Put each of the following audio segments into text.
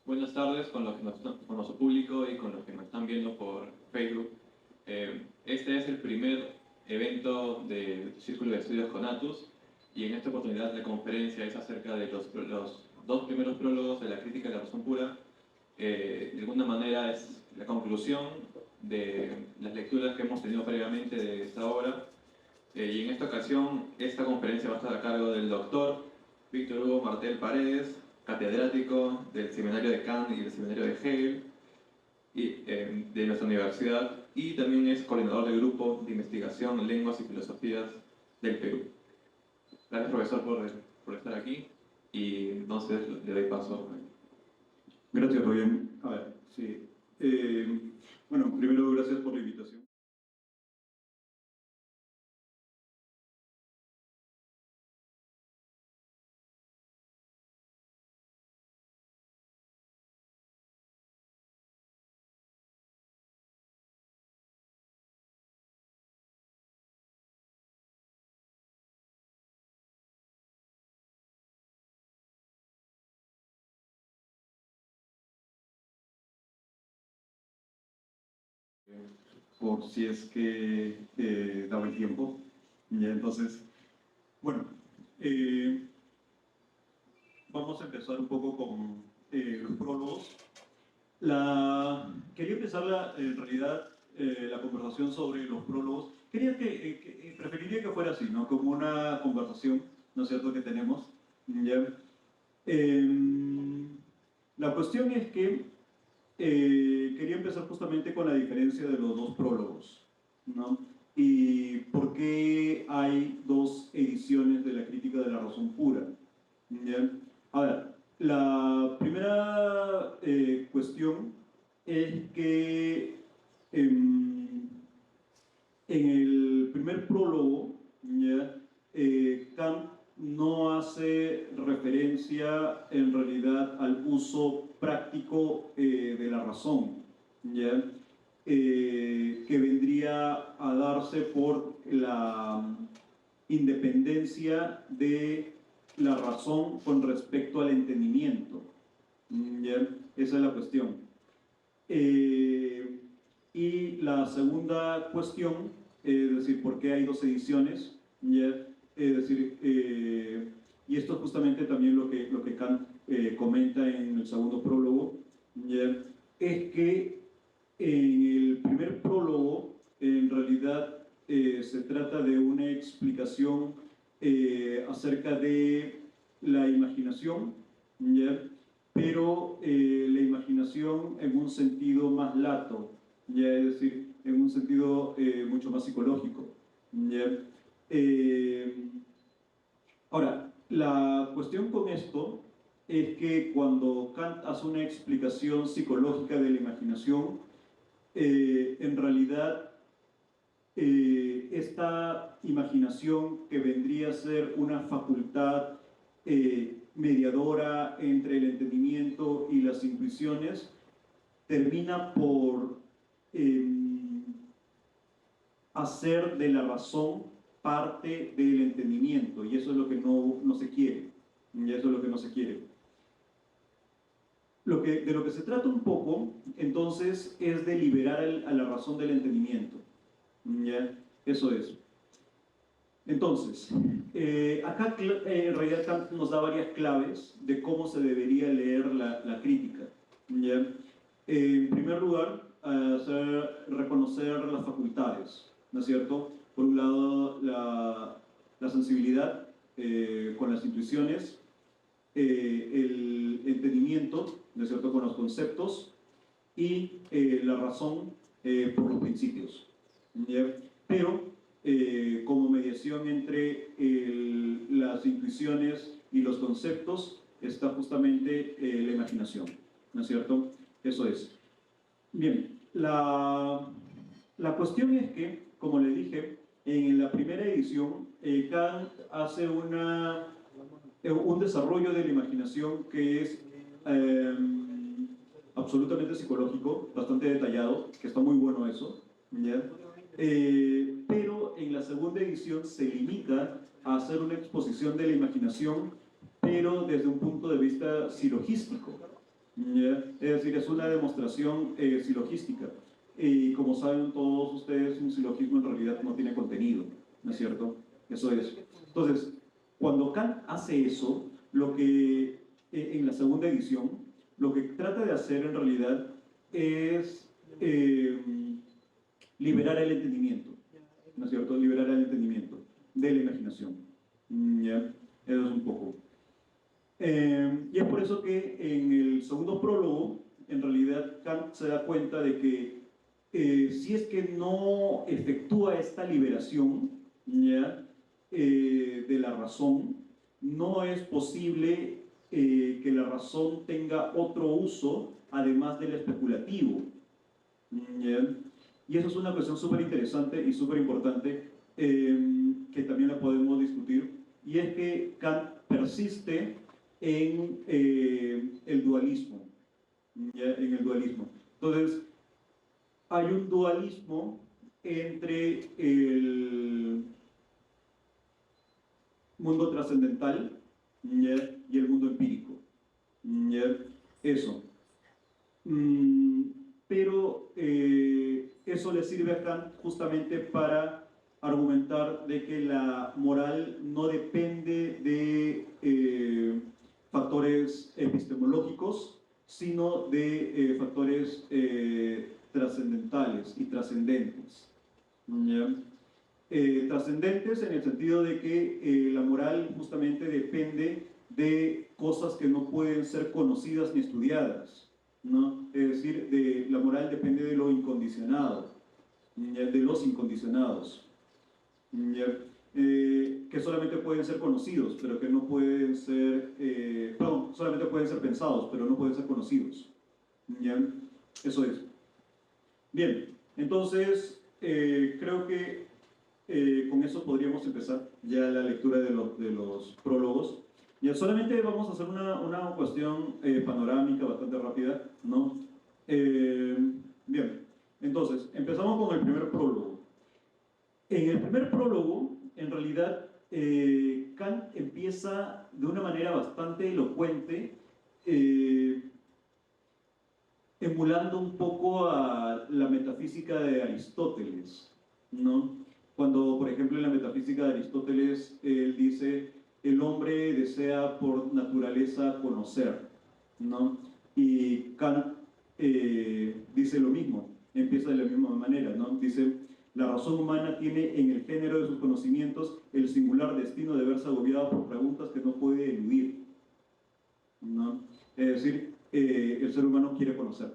Buenas tardes con nuestro público y con los que nos están viendo por Facebook. Este es el primer evento del Círculo de Estudios Conatus y en esta oportunidad la conferencia es acerca de los dos primeros prólogos de la crítica de la razón pura. De alguna manera es la conclusión de las lecturas que hemos tenido previamente de esta obra. Y en esta ocasión, esta conferencia va a estar a cargo del doctor Víctor Hugo Martel Paredes, catedrático del Seminario de Kant y del Seminario de Hegel de nuestra universidad, y también es coordinador del grupo de investigación Lenguas y Filosofías del Perú. Gracias, profesor, por estar aquí, y entonces le doy paso. Gracias, Fabián. A ver, sí. Bueno, primero, gracias por la invitación. Por si es que daba el tiempo. Ya, entonces, bueno, vamos a empezar un poco con los prólogos. Quería empezar en realidad la conversación sobre los prólogos. Preferiría que fuera así, ¿no? Como una conversación, ¿no es cierto?, que tenemos. ¿Ya? La cuestión es que quería empezar justamente con la diferencia de los dos prólogos, ¿no? Y por qué hay dos ediciones de la crítica de la razón pura. ¿Ya? A ver, la primera cuestión es que en el primer prólogo, ¿ya? Kant no hace referencia en realidad al uso práctico de la razón, ¿ya? Que vendría a darse por la independencia de la razón con respecto al entendimiento, ¿ya? Esa es la cuestión. Y la segunda cuestión, es decir, ¿por qué hay dos ediciones? ¿Ya? Es decir, y esto es justamente también lo que Kant comenta en el segundo prólogo, ¿ya? Es que en el primer prólogo, en realidad, se trata de una explicación acerca de la imaginación, ¿ya? Pero la imaginación en un sentido más lato, ¿ya? Es decir, en un sentido mucho más psicológico, ¿ya? Ahora, la cuestión con esto es que cuando Kant hace una explicación psicológica de la imaginación, en realidad esta imaginación, que vendría a ser una facultad mediadora entre el entendimiento y las intuiciones, termina por hacer de la razón parte del entendimiento, y eso es lo que no se quiere. Y eso es lo que no se quiere. De lo que se trata un poco, entonces, es de liberar a la razón del entendimiento. ¿Ya? Eso es. Entonces, acá en realidad Kant nos da varias claves de cómo se debería leer la crítica. ¿Ya? En primer lugar, reconocer las facultades, ¿no es cierto? Por un lado, la sensibilidad con las intuiciones, el entendimiento, ¿no es cierto?, con los conceptos, y la razón por los principios. ¿Ya? Pero como mediación entre las intuiciones y los conceptos está justamente la imaginación, ¿no es cierto? Eso es. Bien, la cuestión es que, como le dije, en la primera edición Kant hace un desarrollo de la imaginación que es absolutamente psicológico, bastante detallado, que está muy bueno eso, ¿ya? Pero en la segunda edición se limita a hacer una exposición de la imaginación, pero desde un punto de vista silogístico, ¿ya? Es decir, es una demostración silogística. Y como saben todos ustedes, un silogismo en realidad no tiene contenido, ¿no es cierto? Eso es. Entonces, cuando Kant hace eso, lo que en la segunda edición, lo que trata de hacer en realidad es liberar el entendimiento, ¿no es cierto? Liberar el entendimiento de la imaginación. ¿Ya? Eso es un poco. Y es por eso que en el segundo prólogo, en realidad Kant se da cuenta de que si es que no efectúa esta liberación, ¿ya? De la razón, no es posible que la razón tenga otro uso además del especulativo. ¿Ya? Y eso es una cuestión súper interesante y súper importante que también la podemos discutir, y es que Kant persiste en el dualismo, ¿ya? En el dualismo. Entonces, hay un dualismo entre el mundo trascendental, ¿ya? Y el mundo empírico. ¿Ya? Eso. Mm, pero eso le sirve a Kant justamente para argumentar de que la moral no depende de factores epistemológicos, sino de factores trascendentales y trascendentes. ¿Ya? Trascendentes en el sentido de que la moral justamente depende de cosas que no pueden ser conocidas ni estudiadas, ¿no? Es decir, la moral depende de lo incondicionado, de los incondicionados, que solamente pueden ser conocidos, pero que no pueden ser, perdón, solamente pueden ser pensados, pero no pueden ser conocidos. ¿Ya? Eso es. Bien, entonces creo que con eso podríamos empezar ya la lectura de los prólogos. Ya solamente vamos a hacer una cuestión panorámica bastante rápida, ¿no? Eh, bien, entonces, empezamos con el primer prólogo. En el primer prólogo, en realidad, Kant empieza de una manera bastante elocuente, eh, emulando un poco a la metafísica de Aristóteles, ¿no? Cuando, por ejemplo, en la metafísica de Aristóteles, él dice, el hombre desea por naturaleza conocer, ¿no? Y Kant dice lo mismo, empieza de la misma manera, ¿no? Dice, la razón humana tiene en el género de sus conocimientos el singular destino de verse agobiado por preguntas que no puede eludir, ¿no? Es decir, el ser humano quiere conocer,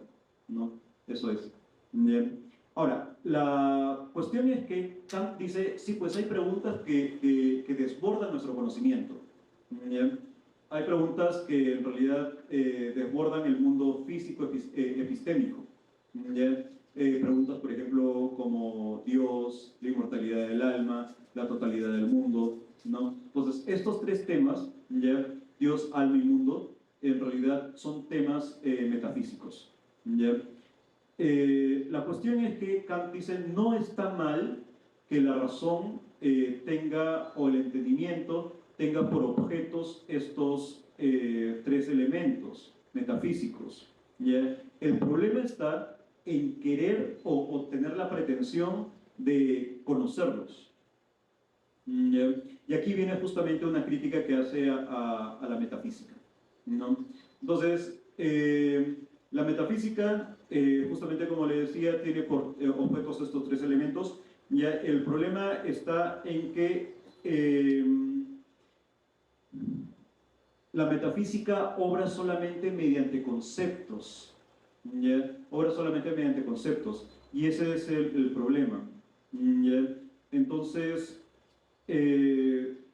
¿no? Eso es. Bien. Ahora, la cuestión es que Kant dice, sí, pues hay preguntas que desbordan nuestro conocimiento. Bien. Hay preguntas que en realidad desbordan el mundo físico epistémico. Bien. Preguntas, por ejemplo, como Dios, la inmortalidad del alma, la totalidad del mundo, ¿no? Entonces, estos tres temas, ¿ya? Dios, alma y mundo, en realidad son temas metafísicos. ¿Ya? La cuestión es que Kant dice, no está mal que la razón tenga, o el entendimiento, tenga por objetos estos tres elementos metafísicos. ¿Ya? El problema está en querer o tener la pretensión de conocerlos. Y aquí viene justamente una crítica que hace a la metafísica, ¿no? Entonces, la metafísica, justamente como le decía, tiene por objetos estos tres elementos. Ya el problema está en que la metafísica obra solamente mediante conceptos, ¿ya? Obra solamente mediante conceptos, y ese es el problema, ¿ya? Entonces,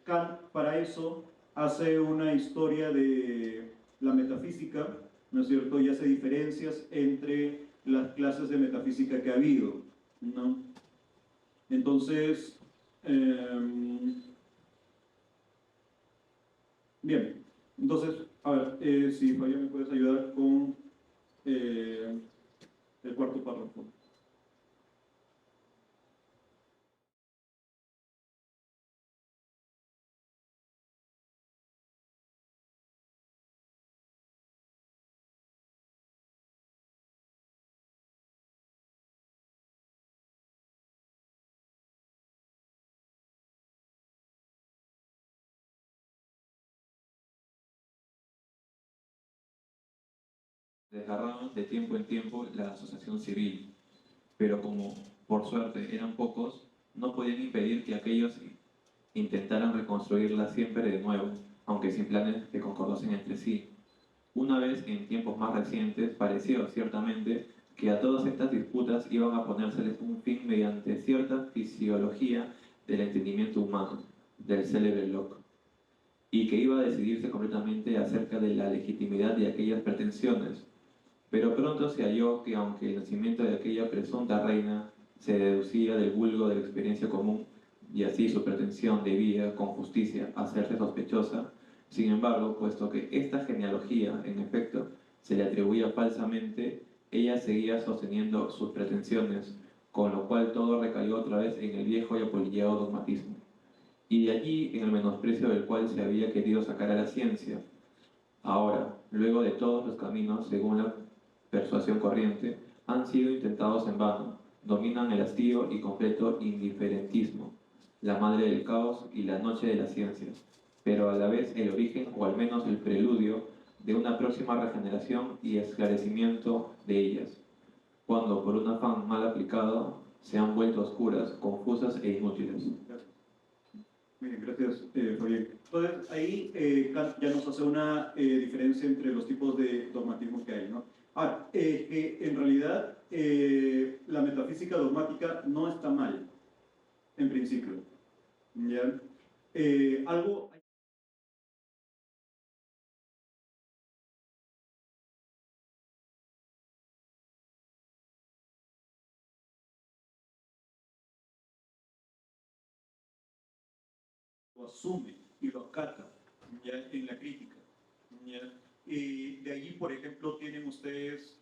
Kant para eso hace una historia de la metafísica, ¿no es cierto? Y hace diferencias entre las clases de metafísica que ha habido, ¿no? Entonces, bien, entonces, a ver, si Fabián me puedes ayudar con el cuarto párrafo. desgarraban de tiempo en tiempo la asociación civil, pero como por suerte eran pocos, no podían impedir que aquellos intentaran reconstruirla siempre de nuevo, aunque sin planes que concordasen entre sí. Una vez en tiempos más recientes pareció ciertamente que a todas estas disputas iban a ponérseles un fin mediante cierta fisiología del entendimiento humano, del célebre Locke, y que iba a decidirse completamente acerca de la legitimidad de aquellas pretensiones. Pero pronto se halló que aunque el nacimiento de aquella presunta reina se deducía del vulgo de la experiencia común, y así su pretensión debía, con justicia, hacerse sospechosa, sin embargo, puesto que esta genealogía, en efecto, se le atribuía falsamente, ella seguía sosteniendo sus pretensiones, con lo cual todo recayó otra vez en el viejo y apolillado dogmatismo. Y de allí en el menosprecio del cual se había querido sacar a la ciencia. Ahora, luego de todos los caminos, según la persuasión corriente, han sido intentados en vano, dominan el hastío y completo indiferentismo, la madre del caos y la noche de las ciencias, pero a la vez el origen o al menos el preludio de una próxima regeneración y esclarecimiento de ellas, cuando por un afán mal aplicado se han vuelto oscuras, confusas e inútiles. Muy bien, gracias, Fabián. Entonces, ahí Kant ya nos hace una diferencia entre los tipos de dogmatismo que hay, ¿no? Ahora, en realidad, la metafísica dogmática no está mal, en principio, ¿ya? Algo... lo asume y lo acata, ¿ya? En la crítica, ¿ya? Y de allí, por ejemplo, tienen ustedes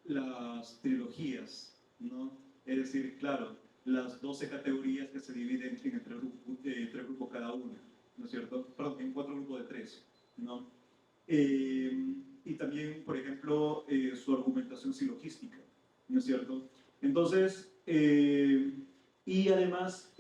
las trilogías, ¿no? Es decir, claro, las 12 categorías que se dividen en tres grupos cada una, ¿no es cierto? Perdón, en 4 grupos de 3, ¿no? Y también, por ejemplo, su argumentación silogística, ¿no es cierto? Entonces, y además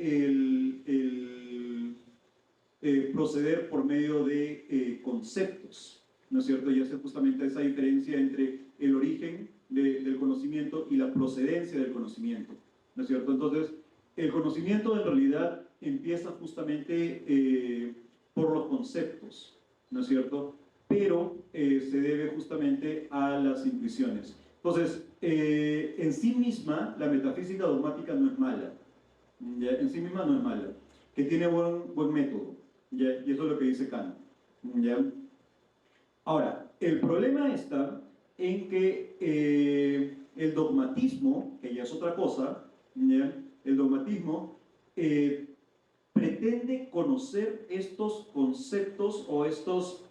proceder por medio de conceptos, ¿no es cierto? Y hacer justamente esa diferencia entre el origen del conocimiento y la procedencia del conocimiento, ¿no es cierto? Entonces, el conocimiento en realidad empieza justamente por los conceptos, ¿no es cierto? Pero se debe justamente a las intuiciones. Entonces, en sí misma, la metafísica dogmática no es mala, ¿ya? En sí misma no es mala, que tiene buen método, ¿ya? Y eso es lo que dice Kant, ¿ya? Ahora, el problema está en que el dogmatismo, que ya es otra cosa, ¿ya? El dogmatismo pretende conocer estos conceptos o estos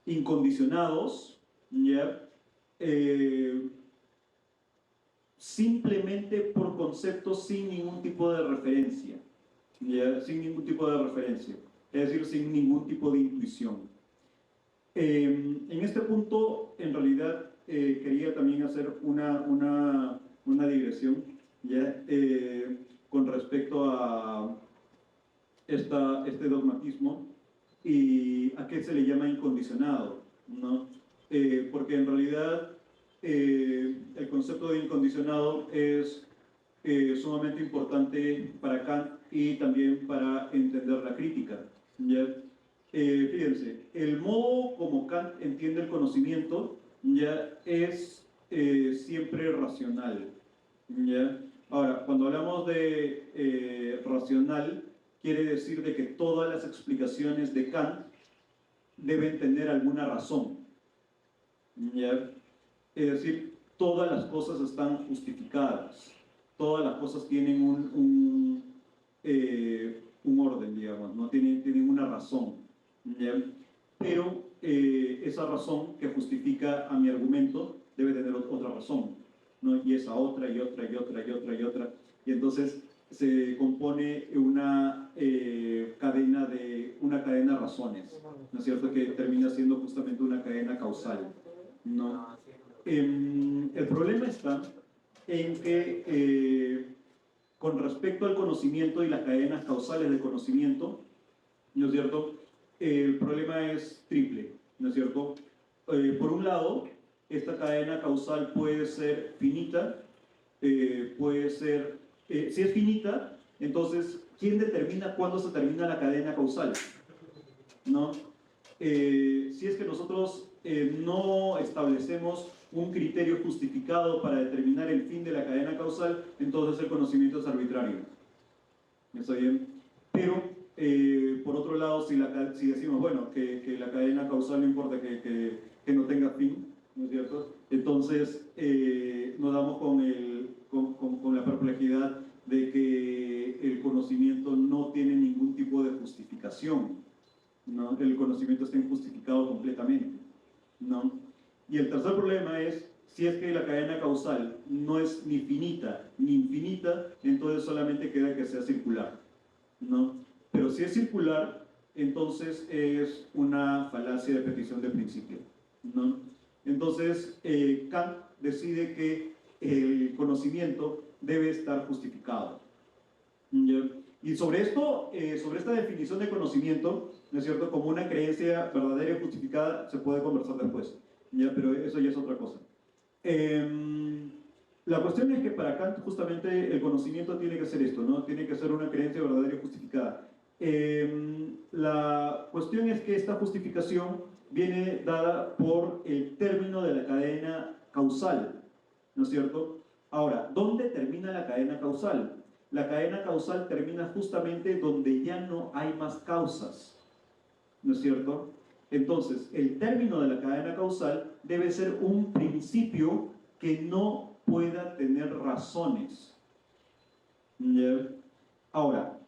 incondicionados, ¿ya? Simplemente por conceptos sin ningún tipo de referencia, ¿ya? Sin ningún tipo de referencia, es decir, sin ningún tipo de intuición. En este punto, en realidad, quería también hacer una digresión, ¿ya? Con respecto a este dogmatismo y a qué se le llama incondicionado, ¿no? Porque en realidad el concepto de incondicionado es sumamente importante para Kant y también para entender la crítica, ¿ya? Fíjense, el modo como Kant entiende el conocimiento ya es siempre racional, ¿ya? Ahora, cuando hablamos de racional, quiere decir de que todas las explicaciones de Kant deben tener alguna razón, ¿ya? Es decir, todas las cosas están justificadas, todas las cosas tienen un orden, digamos, no tienen una razón, ¿ya? Pero esa razón que justifica a mi argumento debe tener otra razón, ¿no? Y esa otra, y otra, y otra, y otra, y otra. Y entonces se compone una cadena de razones, ¿no es cierto? Que termina siendo justamente una cadena causal, ¿no? El problema está en que con respecto al conocimiento y las cadenas causales del conocimiento, ¿no es cierto? El problema es triple, ¿no es cierto? Por un lado, esta cadena causal puede ser finita, puede ser, si es finita, entonces, ¿quién determina cuándo se termina la cadena causal? ¿No? Si es que nosotros no establecemos un criterio justificado para determinar el fin de la cadena causal, entonces el conocimiento es arbitrario. ¿Está bien? Pero, por otro lado, si decimos, bueno, que la cadena causal no importa que no tenga fin, ¿no es cierto? Entonces, nos damos con la perplejidad de que el conocimiento no tiene ningún tipo de justificación, ¿no? El conocimiento está injustificado completamente, ¿no? Y el tercer problema es, si es que la cadena causal no es ni finita ni infinita, entonces solamente queda que sea circular, ¿no? Pero si es circular, entonces es una falacia de petición de principio, ¿no? Entonces, Kant decide que el conocimiento debe estar justificado. ¿Ya? Y sobre esto, sobre esta definición de conocimiento, ¿no es cierto? Como una creencia verdadera y justificada, se puede conversar después, ¿ya? Pero eso ya es otra cosa. La cuestión es que para Kant justamente el conocimiento tiene que ser esto, ¿no? Tiene que ser una creencia verdadera y justificada. La cuestión es que esta justificación viene dada por el término de la cadena causal, ¿no es cierto? Ahora, ¿dónde termina la cadena causal? La cadena causal termina justamente donde ya no hay más causas, ¿no es cierto? Entonces, el término de la cadena causal debe ser un principio que no pueda tener razones. ¿Ya? Ahora,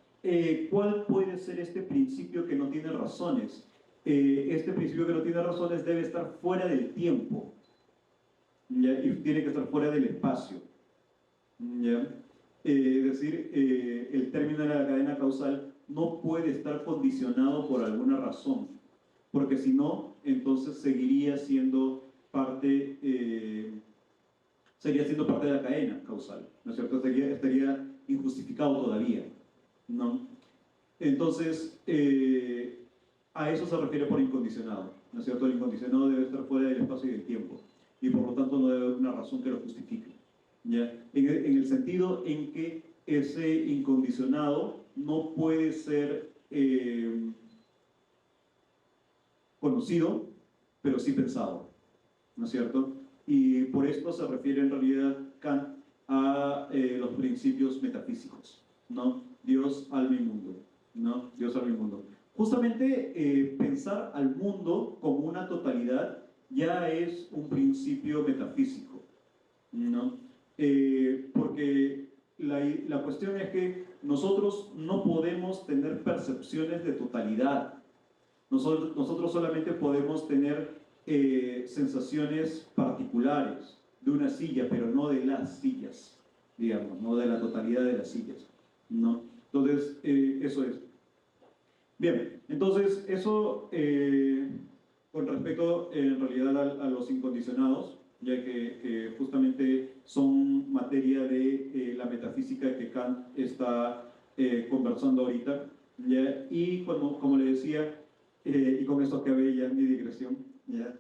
¿cuál puede ser este principio que no tiene razones? Este principio que no tiene razones debe estar fuera del tiempo, ¿ya? Y tiene que estar fuera del espacio, ¿ya? Es decir, el término de la cadena causal no puede estar condicionado por alguna razón, porque si no, entonces seguiría siendo parte de la cadena causal, ¿no es cierto? Estaría injustificado todavía, ¿no? Entonces, a eso se refiere por incondicionado, ¿no es cierto? El incondicionado debe estar fuera del espacio y del tiempo, y por lo tanto no debe haber una razón que lo justifique, ¿ya? En el sentido en que ese incondicionado no puede ser conocido, pero sí pensado, ¿no es cierto? Y por esto se refiere en realidad Kant a los principios metafísicos, ¿no? Dios, alma y mundo, ¿no? Dios, alma y mundo. Justamente pensar al mundo como una totalidad ya es un principio metafísico, ¿no? Porque la cuestión es que nosotros no podemos tener percepciones de totalidad. Nosotros solamente podemos tener sensaciones particulares de una silla, pero no de las sillas, digamos, no de la totalidad de las sillas, ¿no? Entonces, eso es. Bien, entonces, eso con respecto en realidad a los incondicionados, ya que justamente son materia de la metafísica que Kant está conversando ahorita, ¿ya? Y como le decía, y con esto acabé ya mi digresión, ¿ya?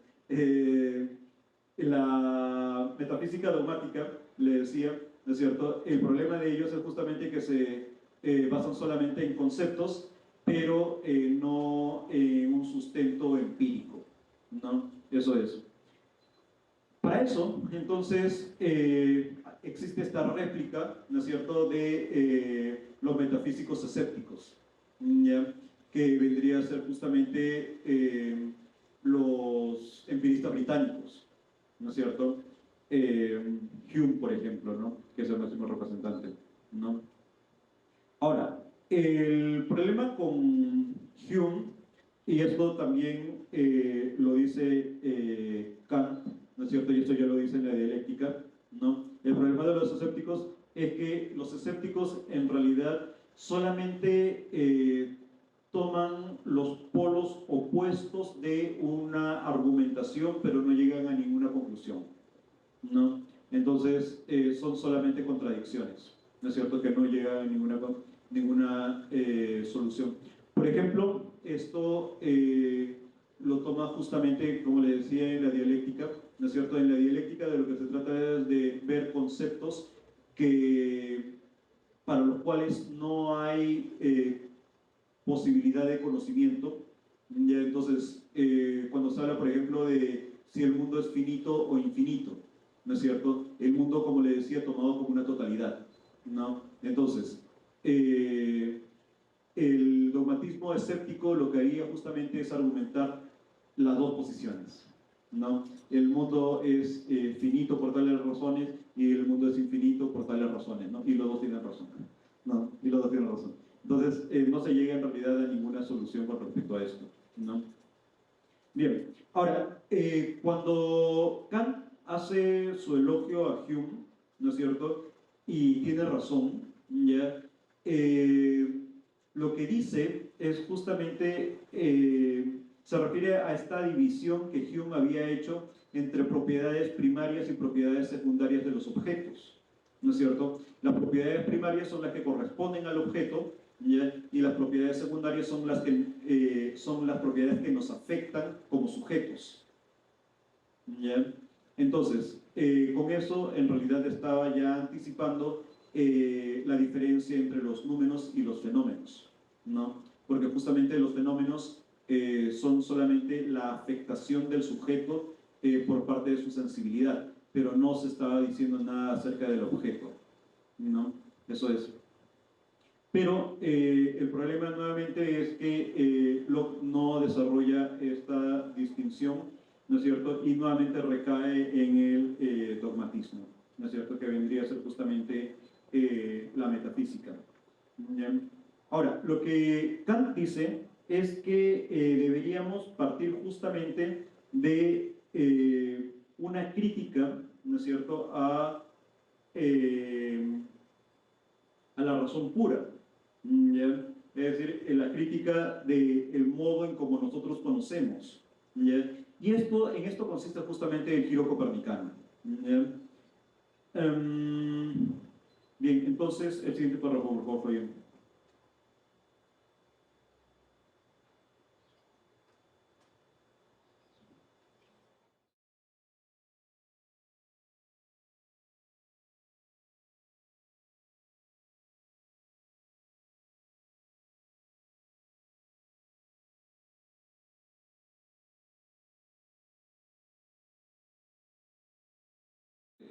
La metafísica dogmática, le decía, ¿no es cierto? El problema de ellos es justamente que se basan solamente en conceptos, pero no en un sustento empírico, ¿no? Eso es. Para eso, entonces, existe esta réplica, ¿no es cierto?, de los metafísicos escépticos, ¿ya? Que vendría a ser justamente los empiristas británicos, ¿no es cierto? Hume, por ejemplo, ¿no? Que es el máximo representante, ¿no? Ahora, el problema con Hume, y esto también lo dice Kant, ¿no es cierto? Y esto ya lo dice en la dialéctica, ¿no? El problema de los escépticos es que los escépticos en realidad solamente toman los polos opuestos de una argumentación, pero no llegan a ninguna conclusión, ¿no? Entonces, son solamente contradicciones, ¿no es cierto? Que no llegan a ninguna solución. Por ejemplo, esto lo toma justamente, como le decía, en la dialéctica, ¿no es cierto? En la dialéctica de lo que se trata es de ver conceptos para los cuales no hay posibilidad de conocimiento. Ya, entonces, cuando se habla, por ejemplo, de si el mundo es finito o infinito, ¿no es cierto? El mundo, como le decía, tomado como una totalidad, ¿no? Entonces, el dogmatismo escéptico lo que haría justamente es argumentar las dos posiciones, ¿no? El mundo es finito por tales razones y el mundo es infinito por tales razones, ¿no? Y los dos tienen razón, ¿no? Y los dos tienen razón. Entonces, no se llega en realidad a ninguna solución con respecto a esto, ¿no? Bien, ahora, cuando Kant hace su elogio a Hume, ¿no es cierto? Y tiene razón, ¿ya? Lo que dice es justamente, se refiere a esta división que Hume había hecho entre propiedades primarias y propiedades secundarias de los objetos, ¿no es cierto? Las propiedades primarias son las que corresponden al objeto, ¿ya? Y las propiedades secundarias son son las propiedades que nos afectan como sujetos, ¿ya? Entonces, con eso en realidad estaba ya anticipando la diferencia entre los números y los fenómenos, ¿no? Porque justamente los fenómenos son solamente la afectación del sujeto por parte de su sensibilidad, pero no se estaba diciendo nada acerca del objeto, ¿no? Eso es. Pero el problema nuevamente es que Locke no desarrolla esta distinción, ¿no es cierto? Y nuevamente recae en el dogmatismo, ¿no es cierto? Que vendría a ser justamente la metafísica. ¿Ya? Ahora, lo que Kant dice es que deberíamos partir justamente de una crítica, ¿no es cierto?, eh, a la razón pura. ¿Ya? Es decir, en la crítica del modo en como nosotros conocemos. ¿Ya? Y en esto consiste justamente el giro copernicano. ¿Ya? Bien, entonces, el siguiente párrafo, por favor, Fabián.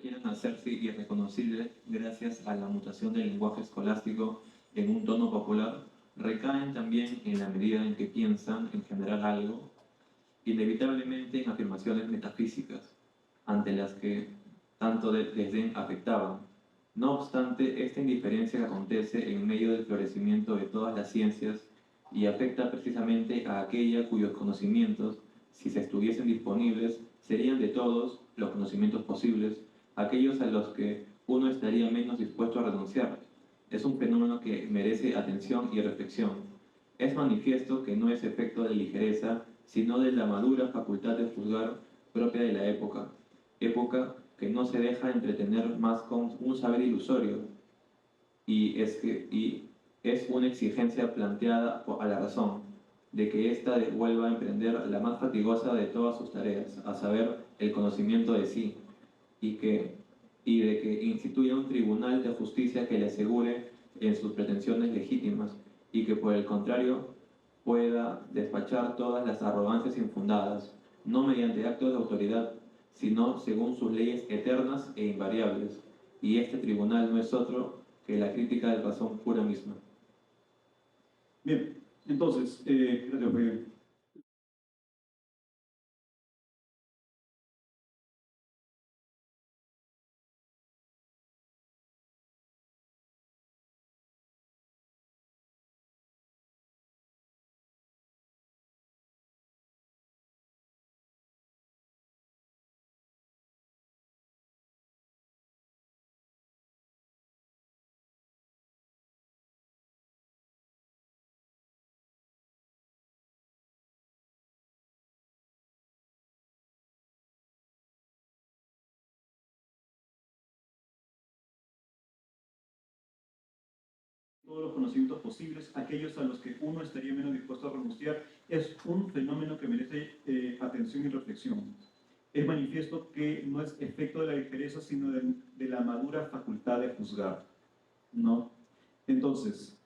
Quieren hacerse irreconocibles gracias a la mutación del lenguaje escolástico en un tono popular, recaen también en la medida en que piensan en general algo, inevitablemente en afirmaciones metafísicas, ante las que tanto desdén afectaban. No obstante, esta indiferencia que acontece en medio del florecimiento de todas las ciencias y afecta precisamente a aquella cuyos conocimientos, si se estuviesen disponibles, serían de todos los conocimientos posibles, aquellos a los que uno estaría menos dispuesto a renunciar. Es un fenómeno que merece atención y reflexión. Es manifiesto que no es efecto de ligereza, sino de la madura facultad de juzgar propia de la época que no se deja entretener más con un saber ilusorio, y es una exigencia planteada a la razón, de que ésta vuelva a emprender la más fatigosa de todas sus tareas, a saber, el conocimiento de sí, y, y de que instituya un tribunal de justicia que le asegure en sus pretensiones legítimas, y que por el contrario pueda despachar todas las arrogancias infundadas, no mediante actos de autoridad, sino según sus leyes eternas e invariables. Y este tribunal no es otro que la crítica de la razón pura misma. Bien, entonces, gracias, Fabián. todos los conocimientos posibles, aquellos a los que uno estaría menos dispuesto a renunciar, es un fenómeno que merece atención y reflexión. Es manifiesto que no es efecto de la ligereza, sino de la madura facultad de juzgar, ¿no? Entonces,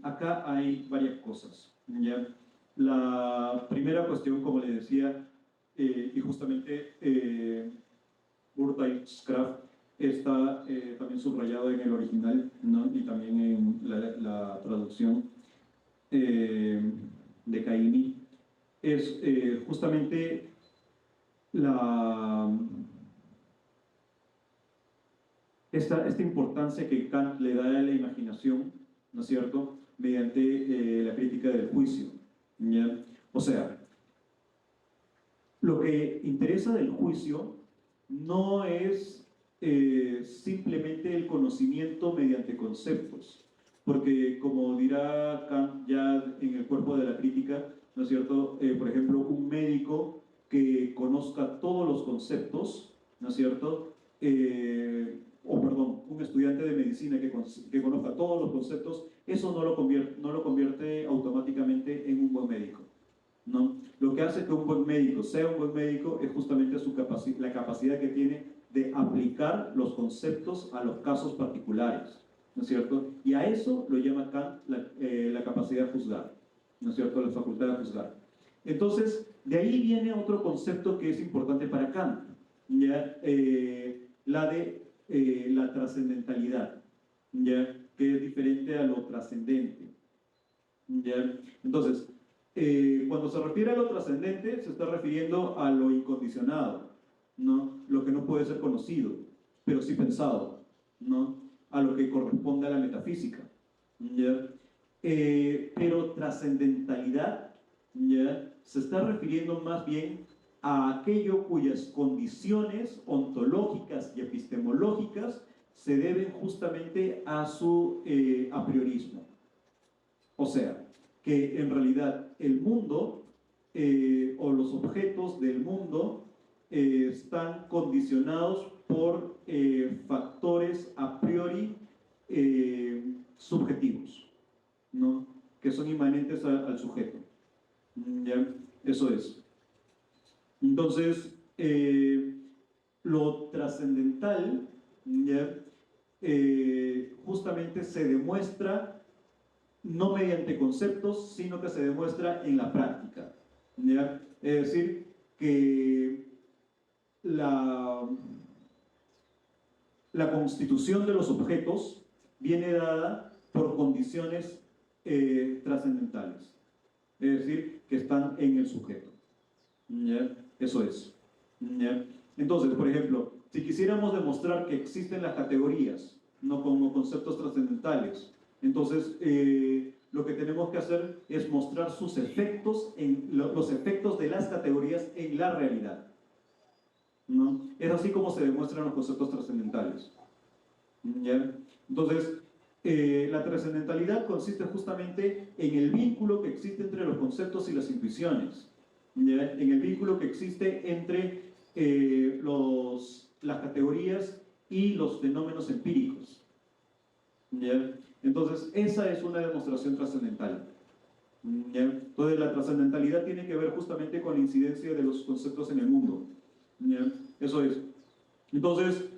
acá hay varias cosas, ¿ya? La primera cuestión, como les decía, y justamente Urteilskraft está también subrayado en el original, ¿no? Y también en la traducción de Caimi, es justamente esta importancia que Kant le da a la imaginación, ¿no es cierto?, mediante la crítica del juicio, ¿ya? O sea, lo que interesa del juicio no es simplemente el conocimiento mediante conceptos, porque como dirá Kant ya en el cuerpo de la crítica, ¿no es cierto?, por ejemplo, un médico que conozca todos los conceptos, ¿no es cierto?, o perdón, un estudiante de medicina que conozca todos los conceptos, eso no lo convierte automáticamente en un buen médico, ¿no? Lo que hace que un buen médico sea un buen médico es justamente la capacidad que tiene de aplicar los conceptos a los casos particulares, ¿no es cierto? Y a eso lo llama Kant la capacidad de juzgar, ¿no es cierto?, la facultad de juzgar. Entonces, de ahí viene otro concepto que es importante para Kant, ¿ya? La de la trascendentalidad, ¿ya?, que es diferente a lo trascendente, ¿ya? Entonces, cuando se refiere a lo trascendente, se está refiriendo a lo incondicionado, ¿no?, lo que no puede ser conocido, pero sí pensado, ¿no?, a lo que corresponde a la metafísica, ¿ya? Pero trascendentalidad, ¿ya?, se está refiriendo más bien a aquello cuyas condiciones ontológicas y epistemológicas se deben justamente a su apriorismo. O sea, que en realidad el mundo o los objetos del mundo están condicionados por factores a priori subjetivos, ¿no?, que son inmanentes al sujeto, ¿ya? Eso es. Entonces, lo trascendental, ¿ya?, justamente se demuestra no mediante conceptos, sino que se demuestra en la práctica, ¿ya? Es decir, que la constitución de los objetos viene dada por condiciones trascendentales, es decir, que están en el sujeto, ¿ya? Eso es, ¿ya? Entonces, por ejemplo, si quisiéramos demostrar que existen las categorías, no como conceptos trascendentales, entonces lo que tenemos que hacer es mostrar sus efectos, los efectos de las categorías en la realidad, ¿no? Es así como se demuestran los conceptos trascendentales, ¿ya? Entonces, la trascendentalidad consiste justamente en el vínculo que existe entre los conceptos y las intuiciones, ¿ya?, en el vínculo que existe entre las categorías y los fenómenos empíricos, ¿ya? Entonces, esa es una demostración trascendental, ¿ya? Entonces, la trascendentalidad tiene que ver justamente con la incidencia de los conceptos en el mundo, ¿ya? Eso es. Entonces,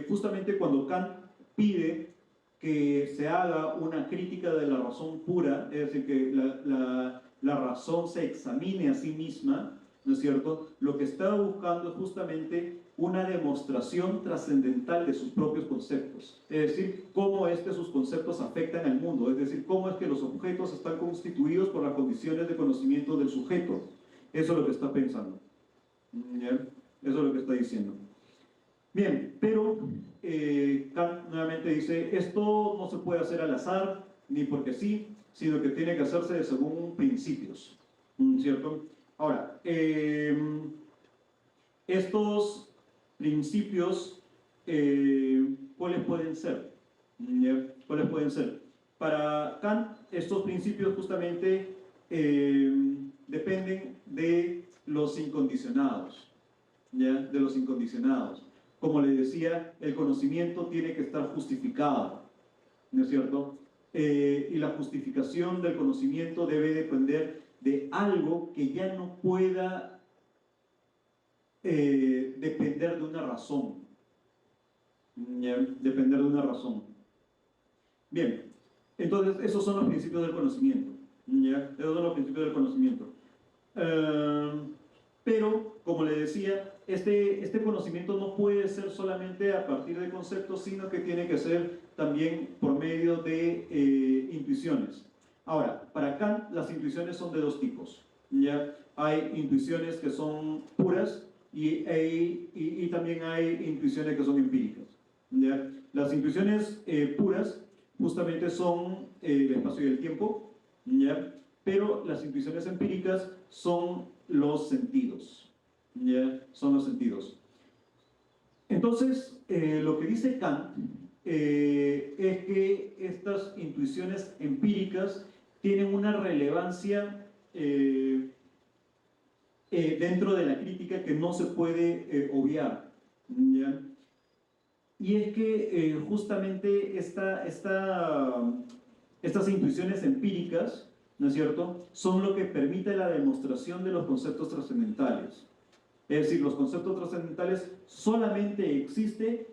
justamente cuando Kant pide que se haga una crítica de la razón pura, es decir, que la razón se examine a sí misma, ¿no es cierto?, lo que está buscando es justamente una demostración trascendental de sus propios conceptos, es decir, cómo es que sus conceptos afectan al mundo, es decir, cómo es que los objetos están constituidos por las condiciones de conocimiento del sujeto. Eso es lo que está pensando, ¿ya? Eso es lo que está diciendo. Bien, pero Kant nuevamente dice, esto no se puede hacer al azar, ni porque sí, sino que tiene que hacerse según principios, ¿cierto? Ahora, estos principios, ¿cuáles pueden ser? ¿Cuáles pueden ser? Para Kant, estos principios justamente dependen de los incondicionados, ¿ya? De los incondicionados. Como les decía, el conocimiento tiene que estar justificado, ¿no es cierto? Y la justificación del conocimiento debe depender de algo que ya no pueda depender de una razón. ¿Ya? Depender de una razón. Bien, entonces esos son los principios del conocimiento. ¿Ya? Esos son los principios del conocimiento. Pero, como le decía, este conocimiento no puede ser solamente a partir de conceptos, sino que tiene que ser también por medio de intuiciones. Ahora, para Kant las intuiciones son de dos tipos. ¿Ya? Hay intuiciones que son puras y también hay intuiciones que son empíricas. ¿Ya? Las intuiciones puras justamente son el espacio y el tiempo, ¿ya? Pero las intuiciones empíricas son los sentidos, ¿ya? Son los sentidos. Entonces, lo que dice Kant es que estas intuiciones empíricas tienen una relevancia dentro de la crítica que no se puede obviar, ¿ya? Y es que justamente estas intuiciones empíricas, ¿no es cierto?, son lo que permite la demostración de los conceptos trascendentales. Es decir, los conceptos trascendentales solamente existen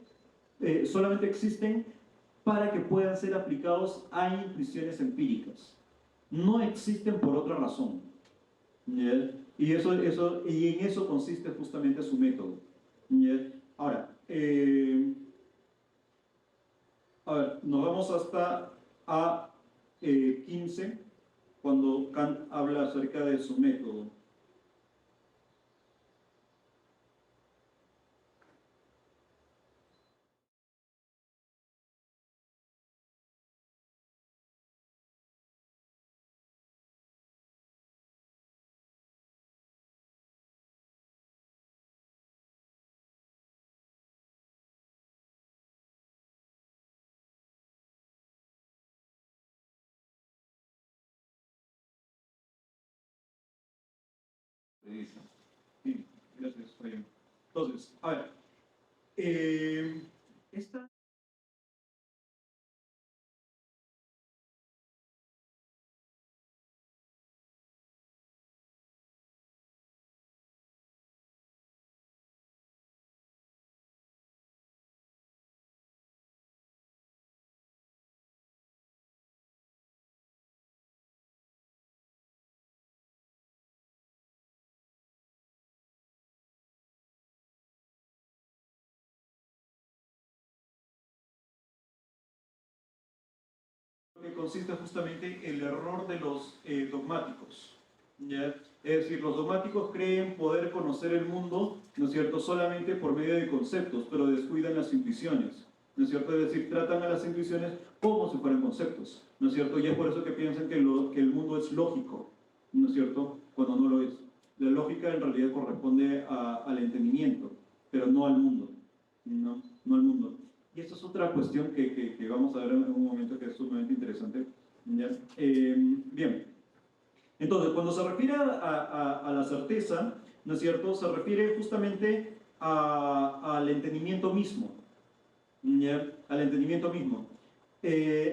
para que puedan ser aplicados a intuiciones empíricas. No existen por otra razón. ¿Ya? Y en eso consiste justamente su método. ¿Ya? Ahora, a ver, nos vamos hasta A15, cuando Kant habla acerca de su método. Sí, gracias, Fabián. Entonces, a ver, esta... que consiste justamente el error de los dogmáticos. ¿Ya? Es decir, los dogmáticos creen poder conocer el mundo, ¿no es cierto?, solamente por medio de conceptos, pero descuidan las intuiciones, ¿no es cierto? Es decir, tratan a las intuiciones como si fueran conceptos, ¿no es cierto? Y es por eso que piensan que el mundo es lógico, ¿no es cierto?, cuando no lo es. La lógica en realidad corresponde al entendimiento, pero no al mundo, no al mundo. Y esta es otra cuestión que vamos a ver en un momento que es sumamente interesante. ¿Ya? Bien, entonces cuando se refiere a la certeza, ¿no es cierto?, se refiere justamente al entendimiento mismo, ¿ya? Al entendimiento mismo.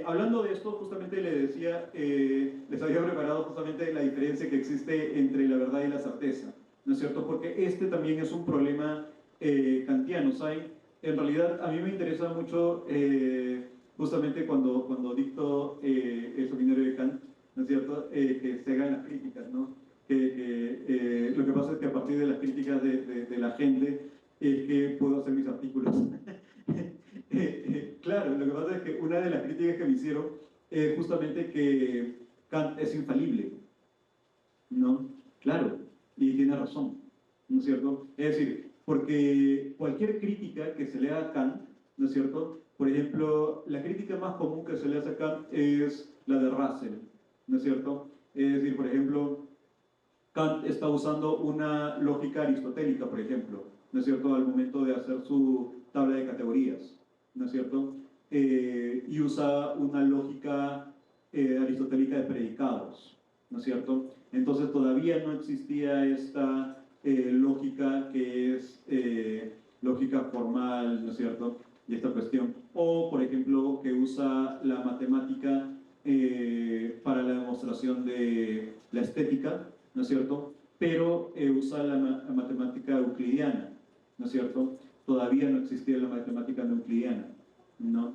Hablando de esto, justamente le decía, les había preparado justamente la diferencia que existe entre la verdad y la certeza, ¿no es cierto? Porque este también es un problema kantiano, ¿saben? En realidad, a mí me interesa mucho, justamente cuando dicto el seminario de Kant, ¿no es cierto?, que se hagan las críticas, ¿no? Lo que pasa es que a partir de las críticas de la gente es que puedo hacer mis artículos. Claro, lo que pasa es que una de las críticas que me hicieron es justamente que Kant es infalible, ¿no? Claro, y tiene razón, ¿no es cierto? Es decir, porque cualquier crítica que se le haga a Kant, ¿no es cierto? Por ejemplo, la crítica más común que se le hace a Kant es la de Russell, ¿no es cierto? Es decir, por ejemplo, Kant está usando una lógica aristotélica, por ejemplo, ¿no es cierto?, al momento de hacer su tabla de categorías, ¿no es cierto? Y usa una lógica aristotélica de predicados, ¿no es cierto? Entonces todavía no existía esta lógica que es lógica formal, ¿no es cierto? y esta cuestión. O, por ejemplo, que usa la matemática para la demostración de la estética, ¿no es cierto? Pero usa la matemática euclidiana, ¿no es cierto? Todavía no existía la matemática no euclidiana, ¿no?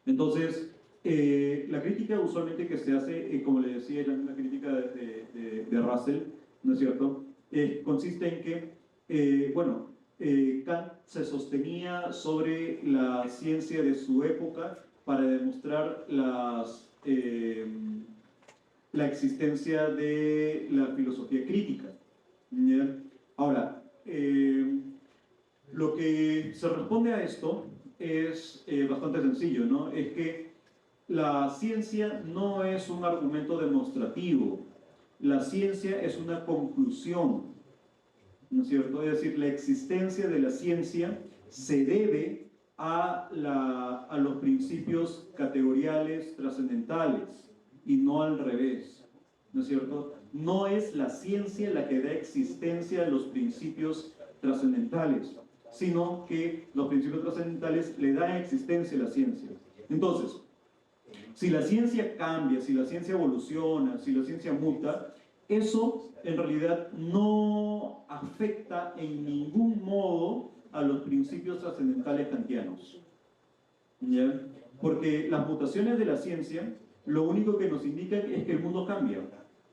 Entonces, la crítica usualmente que se hace, como le decía, es la misma crítica de Russell, ¿no es cierto? Consiste en que, bueno, Kant se sostenía sobre la ciencia de su época para demostrar la existencia de la filosofía crítica. ¿Ya? Ahora, lo que se responde a esto es bastante sencillo, ¿no? Es que la ciencia no es un argumento demostrativo, la ciencia es una conclusión, ¿no es cierto? Es decir, la existencia de la ciencia se debe a los principios categoriales trascendentales y no al revés, ¿no es cierto? No es la ciencia la que da existencia a los principios trascendentales, sino que los principios trascendentales le dan existencia a la ciencia. Entonces, si la ciencia cambia, si la ciencia evoluciona, si la ciencia muta, eso en realidad no afecta en ningún modo a los principios trascendentales kantianos. ¿Ya? Porque las mutaciones de la ciencia lo único que nos indican es que el mundo cambia,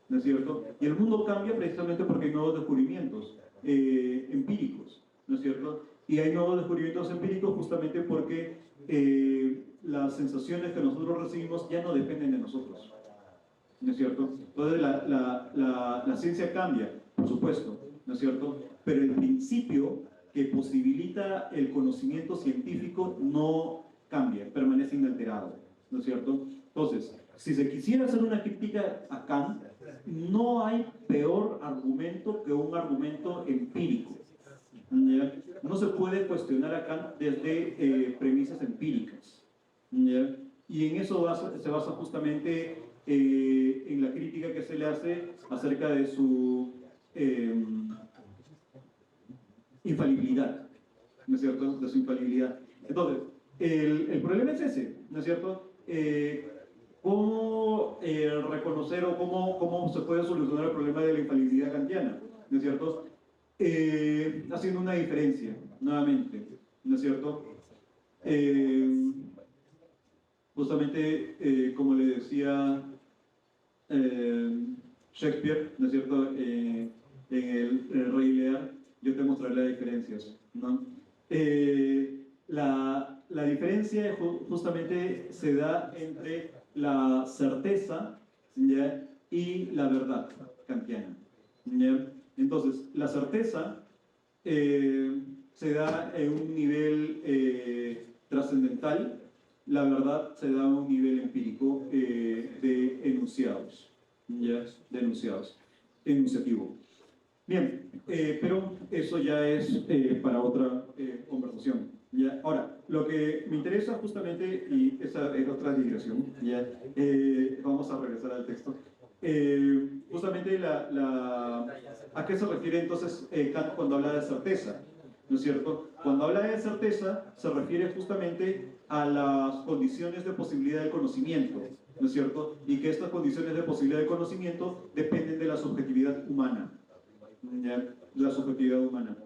¿no es cierto? Y el mundo cambia precisamente porque hay nuevos descubrimientos empíricos, ¿no es cierto? Y hay nuevos descubrimientos empíricos justamente porque las sensaciones que nosotros recibimos ya no dependen de nosotros, ¿no es cierto? Entonces la ciencia cambia, por supuesto, ¿no es cierto? Pero el principio que posibilita el conocimiento científico no cambia, permanece inalterado, ¿no es cierto? Entonces, si se quisiera hacer una crítica a Kant, no hay peor argumento que un argumento empírico. ¿Ya? No se puede cuestionar a Kant desde premisas empíricas. ¿Ya? Y en eso se basa justamente en la crítica que se le hace acerca de su infalibilidad, ¿no es cierto? De su infalibilidad. Entonces, el problema es ese, ¿no es cierto? ¿Cómo reconocer o cómo se puede solucionar el problema de la infalibilidad kantiana? ¿No es cierto? Haciendo una diferencia, nuevamente, ¿no es cierto? Justamente, como le decía Shakespeare, ¿no es cierto? En el Rey Lear, yo te mostraré las diferencias, ¿no? La diferencia justamente se da entre la certeza, ¿ya? Y la verdad kantiana, ¿ya? Entonces, la certeza se da en un nivel trascendental, la verdad se da a un nivel empírico de enunciados, ¿ya? De enunciados, enunciativo. Bien, pero eso ya es para otra conversación. ¿Ya? Ahora, lo que me interesa justamente, y esa es otra digresión, ¿ya? Vamos a regresar al texto. Justamente ¿a qué se refiere entonces Kant cuando habla de certeza? ¿No es cierto? Cuando habla de certeza, se refiere justamente a las condiciones de posibilidad del conocimiento, ¿no es cierto? Y que estas condiciones de posibilidad de conocimiento dependen de la subjetividad humana. ¿Ya? La subjetividad humana.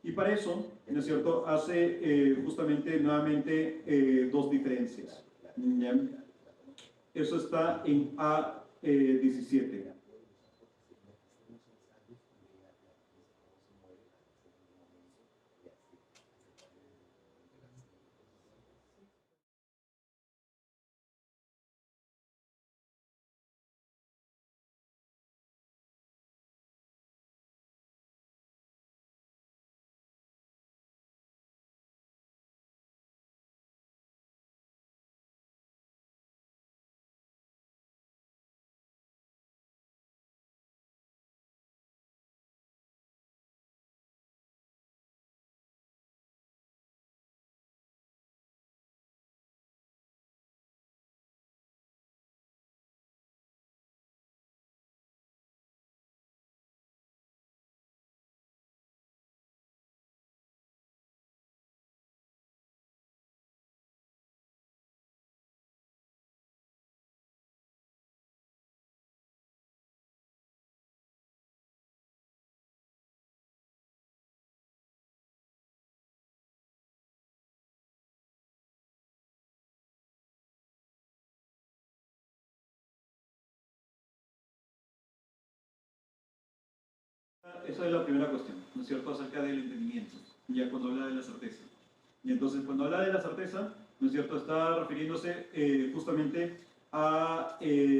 Y para eso, ¿no es cierto?, hace justamente nuevamente dos diferencias. ¿Ya? Eso está en A17. esa es la primera cuestión, ¿no es cierto?, acerca del entendimiento, ya cuando habla de la certeza. Y entonces, cuando habla de la certeza, ¿no es cierto?, está refiriéndose justamente a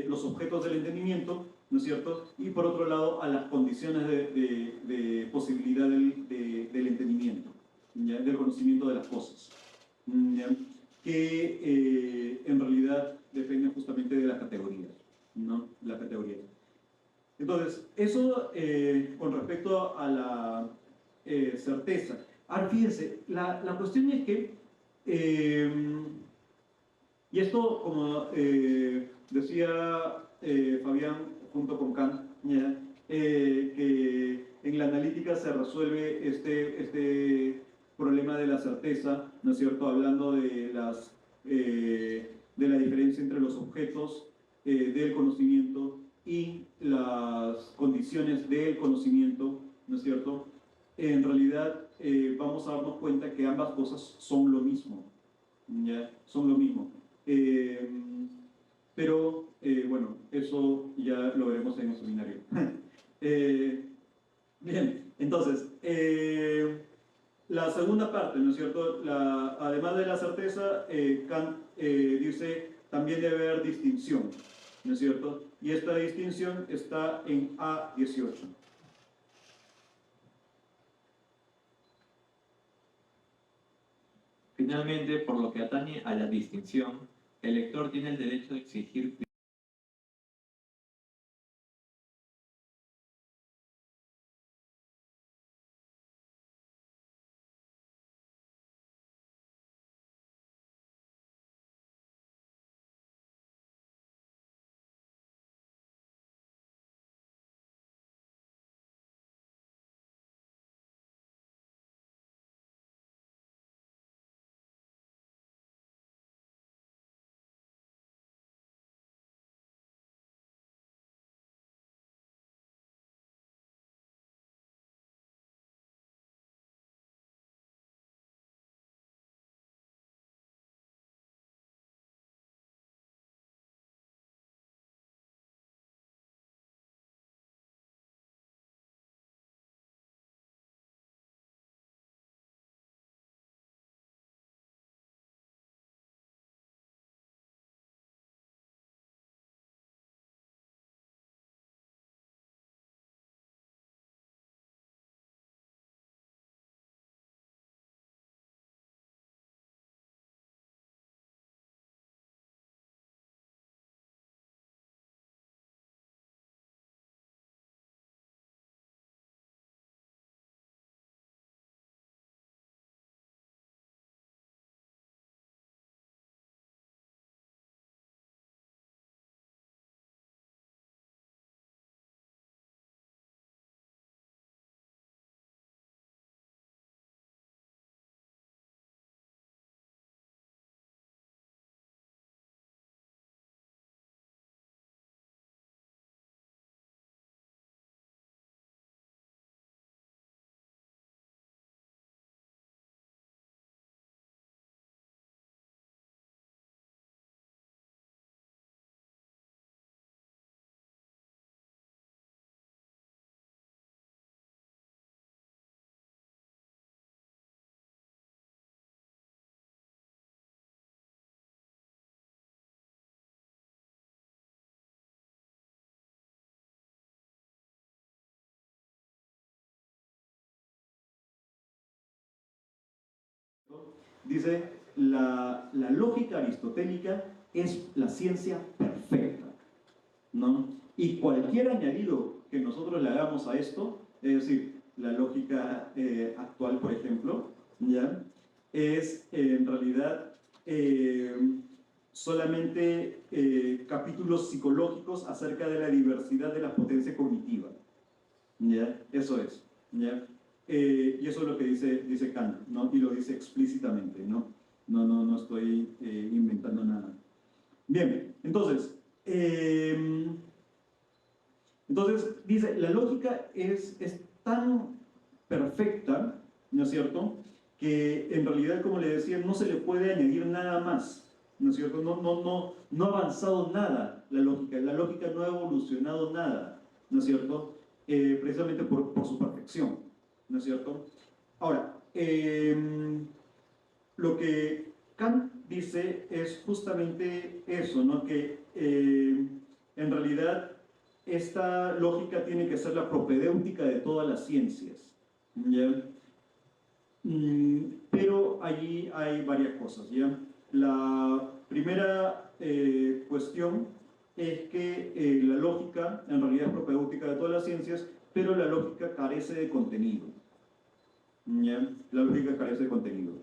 los objetos del entendimiento, ¿no es cierto?, y por otro lado a las condiciones de posibilidad del entendimiento, ¿ya?, del conocimiento de las cosas, ¿ya?, que en realidad dependen justamente de las categorías, ¿no?, las categorías. Entonces, eso con respecto a la certeza. Ahora, fíjense, la cuestión es que, y esto, como decía Fabián junto con Kant, ¿ya?, que en la analítica se resuelve este problema de la certeza, ¿no es cierto?, hablando de la diferencia entre los objetos del conocimiento y las condiciones del conocimiento, ¿no es cierto? En realidad vamos a darnos cuenta que ambas cosas son lo mismo, ¿ya? Son lo mismo. Pero, bueno, eso ya lo veremos en el seminario. Bien, entonces, la segunda parte, ¿no es cierto? Además de la certeza, Kant dice también debe haber distinción, ¿no es cierto? Y esta distinción está en A18. Finalmente, por lo que atañe a la distinción, el lector tiene el derecho de exigir Dice, la lógica aristotélica es la ciencia perfecta, ¿no? Y cualquier añadido que nosotros le hagamos a esto, es decir, la lógica actual, por ejemplo, ¿ya?, es en realidad solamente capítulos psicológicos acerca de la diversidad de la potencia cognitiva, ¿ya? Eso es, ¿ya? Y eso es lo que dice Kant, ¿no? Y lo dice explícitamente, ¿no? No estoy inventando nada. Bien, entonces dice, la lógica es tan perfecta, ¿no es cierto?, que en realidad, como le decía, no se le puede añadir nada más, ¿no es cierto? No ha avanzado nada la lógica no ha evolucionado nada, ¿no es cierto?, precisamente por su perfección, ¿no es cierto? Ahora, lo que Kant dice es justamente eso, ¿no? Que en realidad esta lógica tiene que ser la propedéutica de todas las ciencias, ¿ya? Pero allí hay varias cosas, ¿ya? La primera cuestión es que la lógica en realidad es propedéutica de todas las ciencias, pero la lógica carece de contenido, ¿ya? La lógica carece de contenido.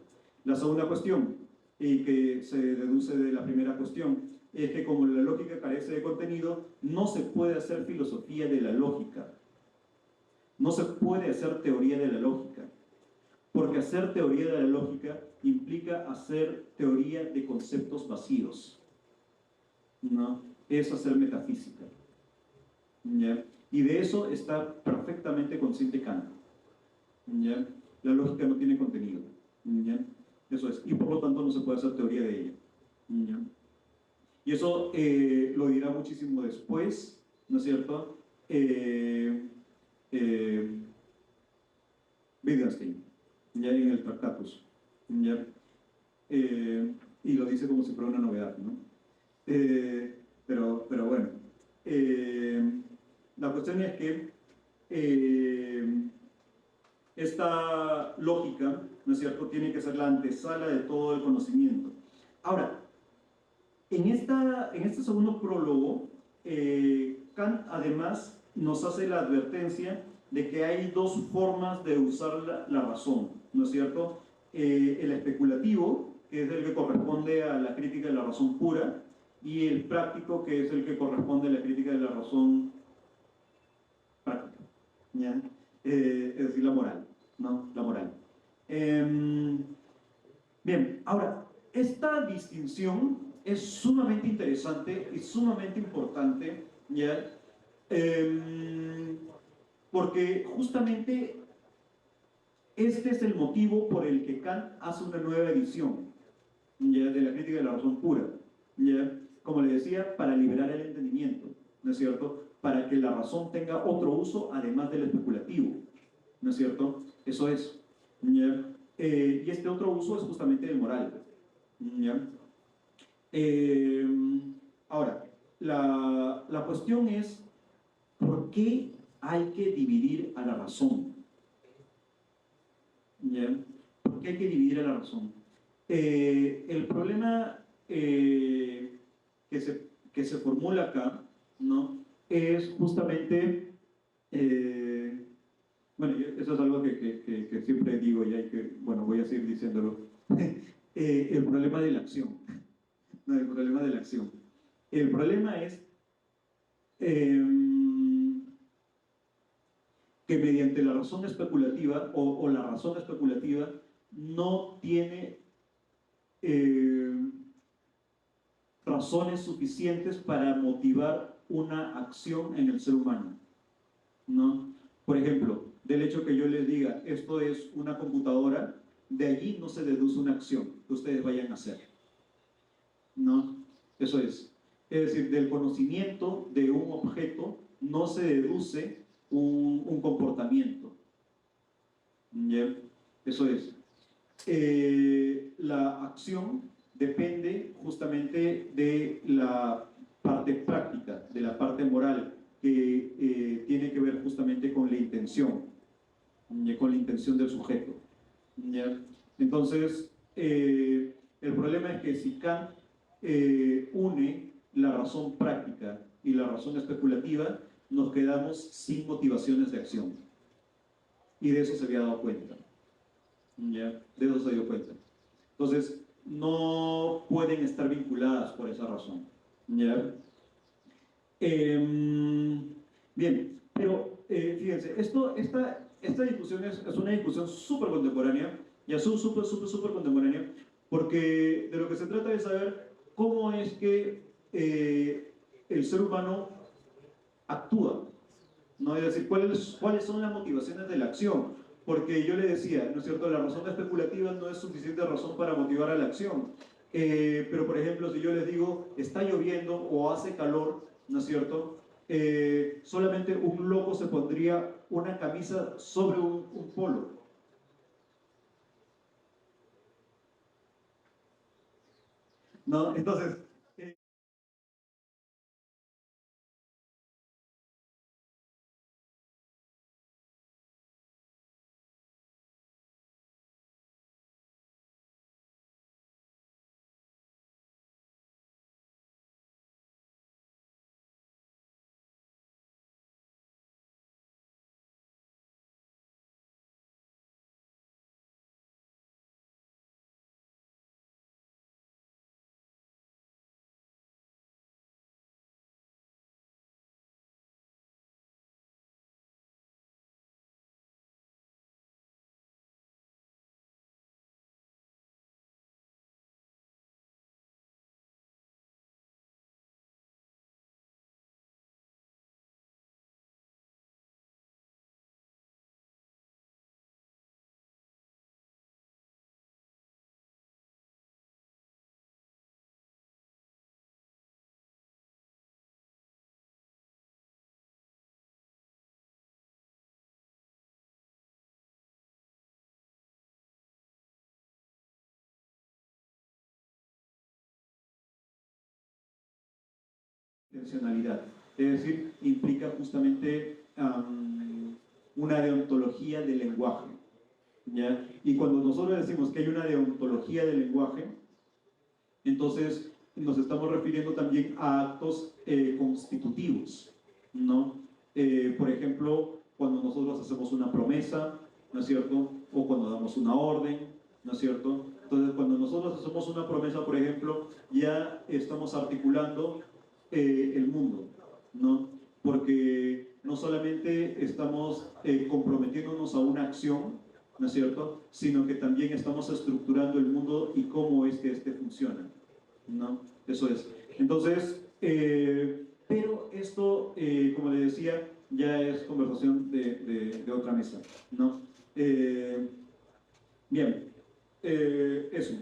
La segunda cuestión, y que se deduce de la primera cuestión, es que como la lógica carece de contenido, no se puede hacer filosofía de la lógica, no se puede hacer teoría de la lógica. Porque hacer teoría de la lógica implica hacer teoría de conceptos vacíos, ¿no? Es hacer metafísica, ¿ya? Y de eso está perfectamente consciente Kant, ¿ya? La lógica no tiene contenido, ¿ya? Eso es, y por lo tanto no se puede hacer teoría de ella, ¿ya? Y eso lo dirá muchísimo después, ¿no es cierto? Wittgenstein, ya en el Tractatus, ¿ya? Y lo dice como si fuera una novedad, ¿no? Pero bueno, la cuestión es que esta lógica, ¿no es cierto?, tiene que ser la antesala de todo el conocimiento. Ahora, en este segundo prólogo, Kant además nos hace la advertencia de que hay dos formas de usar la razón, ¿no es cierto? El especulativo, que es el que corresponde a la crítica de la razón pura, y el práctico, que es el que corresponde a la crítica de la razón práctica, ¿ya? Es decir, la moral, ¿no? La moral. Bien, ahora, esta distinción es sumamente interesante y sumamente importante, ¿ya? Porque justamente este es el motivo por el que Kant hace una nueva edición, ¿ya?, de la crítica de la razón pura, ¿ya? Como le decía, para liberar el entendimiento, ¿no es cierto? Para que la razón tenga otro uso además del especulativo, ¿no es cierto? Eso es, ¿ya? Y este otro uso es justamente el moral, ¿ya? Ahora, la cuestión es, ¿por qué hay que dividir a la razón? ¿Ya? ¿Por qué hay que dividir a la razón? El problema que se formula acá, ¿no?, es justamente, bueno, eso es algo que siempre digo ya y que, bueno, voy a seguir diciéndolo, el problema de la acción, no, el problema de la acción. El problema es que mediante la razón especulativa o la razón especulativa no tiene razones suficientes para motivar una acción en el ser humano, ¿no? Por ejemplo, del hecho que yo les diga esto es una computadora, de allí no se deduce una acción que ustedes vayan a hacer, ¿no? Eso es. Es decir, del conocimiento de un objeto no se deduce un comportamiento, ¿ya? Eso es. La acción depende justamente de la parte práctica, de la parte moral, que tiene que ver justamente con la intención, con la intención del sujeto, ¿ya? Entonces, el problema es que si Kant une la razón práctica y la razón especulativa, nos quedamos sin motivaciones de acción. Y de eso se había dado cuenta. ¿Ya? De eso se dio cuenta. Entonces, no pueden estar vinculadas por esa razón, ¿ya? Bien, pero fíjense, esta discusión es una discusión súper contemporánea, ya súper contemporánea, porque de lo que se trata es saber cómo es que el ser humano actúa, ¿no? Es decir, cuáles son las motivaciones de la acción. Porque yo le decía, ¿no es cierto?, la razón especulativa no es suficiente razón para motivar a la acción. Pero, por ejemplo, si yo les digo, está lloviendo o hace calor, ¿no es cierto?, solamente un loco se pondría una camisa sobre un polo. ¿No? Entonces, intencionalidad, es decir, implica justamente una deontología del lenguaje, ¿ya? Y cuando nosotros decimos que hay una deontología del lenguaje, entonces nos estamos refiriendo también a actos constitutivos, ¿no? Por ejemplo, cuando nosotros hacemos una promesa, ¿no es cierto? O cuando damos una orden, ¿no es cierto? Entonces, cuando nosotros hacemos una promesa, por ejemplo, ya estamos articulando el mundo, ¿no? Porque no solamente estamos comprometiéndonos a una acción, ¿no es cierto? Sino que también estamos estructurando el mundo y cómo es que este funciona, ¿no? Eso es. Entonces, pero esto, como le decía, ya es conversación de otra mesa, ¿no? Bien, eso.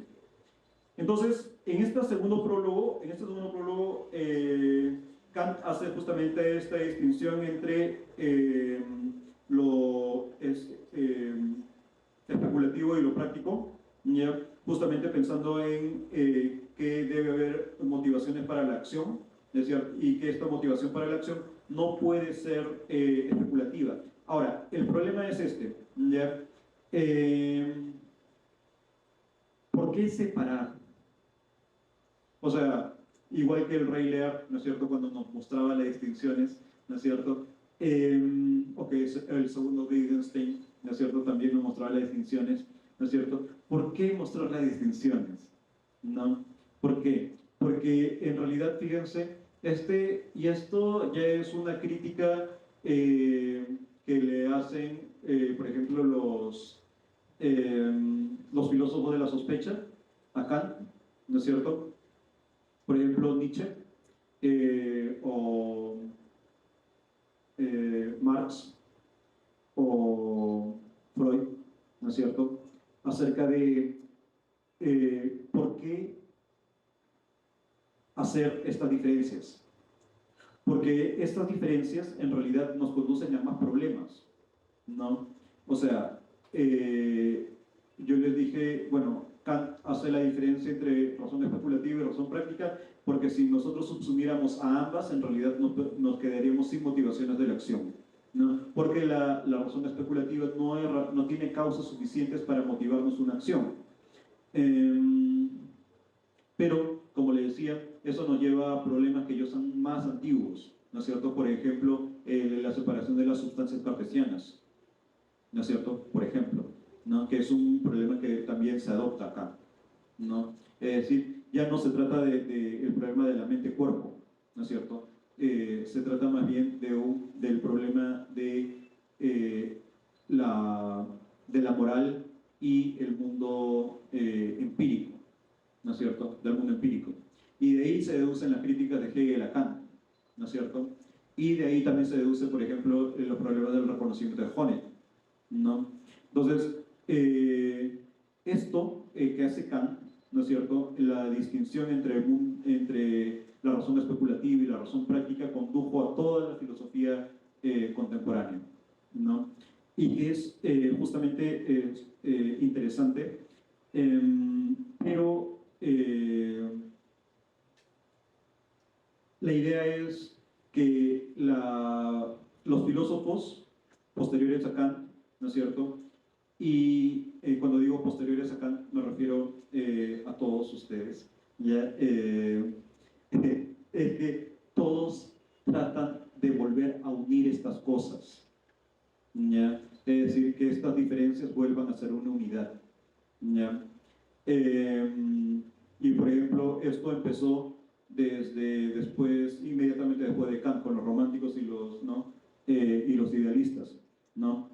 Entonces, en este segundo prólogo, Kant hace justamente esta distinción entre lo especulativo y lo práctico, ¿ya? Justamente pensando en que debe haber motivaciones para la acción, ¿es cierto? Y que esta motivación para la acción no puede ser especulativa. Ahora, el problema es este, ¿ya? ¿Por qué separar? O sea, igual que el Rey Lear, ¿no es cierto?, cuando nos mostraba las distinciones, ¿no es cierto? O que el segundo Wittgenstein, ¿no es cierto?, también nos mostraba las distinciones, ¿no es cierto? ¿Por qué mostrar las distinciones? ¿No? ¿Por qué? Porque en realidad, fíjense, y esto ya es una crítica que le hacen, por ejemplo, los filósofos de la sospecha a Kant, ¿no es cierto? Por ejemplo, Nietzsche o Marx o Freud, ¿no es cierto? Acerca de por qué hacer estas diferencias. Porque estas diferencias en realidad nos conducen a más problemas, ¿no? O sea, yo les dije, bueno, Kant hace la diferencia entre razón especulativa y razón práctica, porque si nosotros subsumiéramos a ambas, en realidad nos quedaríamos sin motivaciones de la acción, ¿no? Porque la razón especulativa no tiene causas suficientes para motivarnos una acción. Pero, como le decía, eso nos lleva a problemas que ya son más antiguos, ¿no es cierto? Por ejemplo, la separación de las sustancias cartesianas, ¿no es cierto? Por ejemplo, ¿no? Que es un problema que también se adopta acá, ¿no? Es decir, ya no se trata el problema de la mente-cuerpo, ¿no es cierto? Se trata más bien del problema la, de la moral y el mundo empírico, ¿no es cierto?, del mundo empírico. Y de ahí se deducen las críticas de Hegel a Kant, ¿no es cierto? Y de ahí también se deduce, por ejemplo, los problemas del reconocimiento de Honneth, ¿no? Entonces, esto que hace Kant, ¿no es cierto?, la distinción entre la razón especulativa y la razón práctica condujo a toda la filosofía contemporánea, ¿no? Y que es justamente interesante, pero la idea es que los filósofos posteriores a Kant, ¿no es cierto? Y cuando digo posteriores a Kant me refiero a todos ustedes, ¿ya? Es que todos tratan de volver a unir estas cosas, ¿ya? Es decir, que estas diferencias vuelvan a ser una unidad, ¿ya? Y por ejemplo, esto empezó inmediatamente después de Kant, con los románticos y los, ¿no? Y los idealistas, ¿no?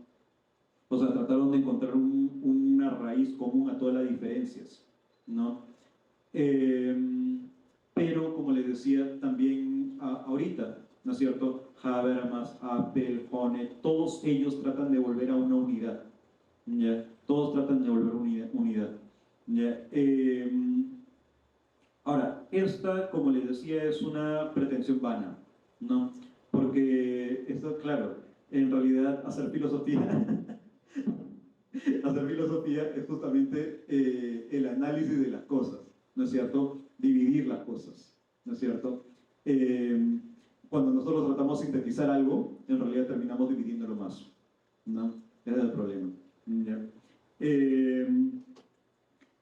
O sea, trataron de encontrar una raíz común a todas las diferencias, ¿no? Pero, como les decía también ahorita, ¿no es cierto? Habermas, Apple, Honneth, todos ellos tratan de volver a una unidad, ¿ya? Todos tratan de volver a unidad, ¿ya? Ahora, esta, como les decía, es una pretensión vana, ¿no? Porque esto, claro, en realidad hacer filosofía es justamente el análisis de las cosas, ¿no es cierto? Dividir las cosas, ¿no es cierto? Cuando nosotros tratamos de sintetizar algo, en realidad terminamos dividiéndolo más, ¿no? Ese es el problema, ¿ya?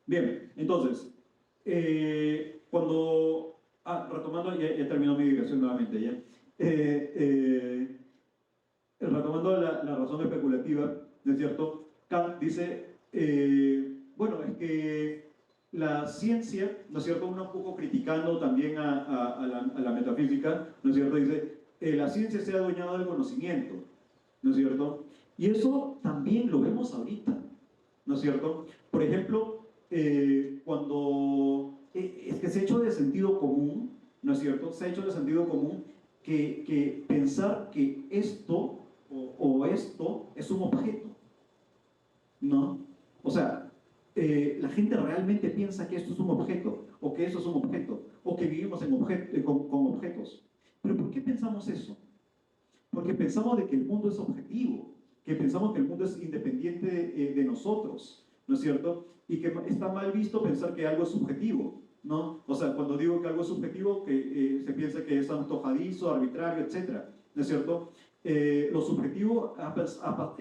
Bien, entonces, retomando, ya terminó mi digresión nuevamente, ¿ya? Retomando la razón especulativa, ¿no es cierto? Kant dice, bueno, es que la ciencia, ¿no es cierto? Uno un poco criticando también a la metafísica, ¿no es cierto? Dice, la ciencia se ha adueñado del conocimiento, ¿no es cierto? Y eso también lo vemos ahorita, ¿no es cierto? Por ejemplo, cuando es que se ha hecho de sentido común, ¿no es cierto? Se ha hecho de sentido común que pensar que esto o esto es un objeto, ¿no? O sea, la gente realmente piensa que esto es un objeto, o que eso es un objeto, o que vivimos con objetos. ¿Pero por qué pensamos eso? Porque pensamos de que el mundo es objetivo, que pensamos que el mundo es independiente de nosotros, ¿no es cierto? Y que está mal visto pensar que algo es subjetivo, ¿no? O sea, cuando digo que algo es subjetivo, que se piensa que es antojadizo, arbitrario, etc., ¿no es cierto? Lo subjetivo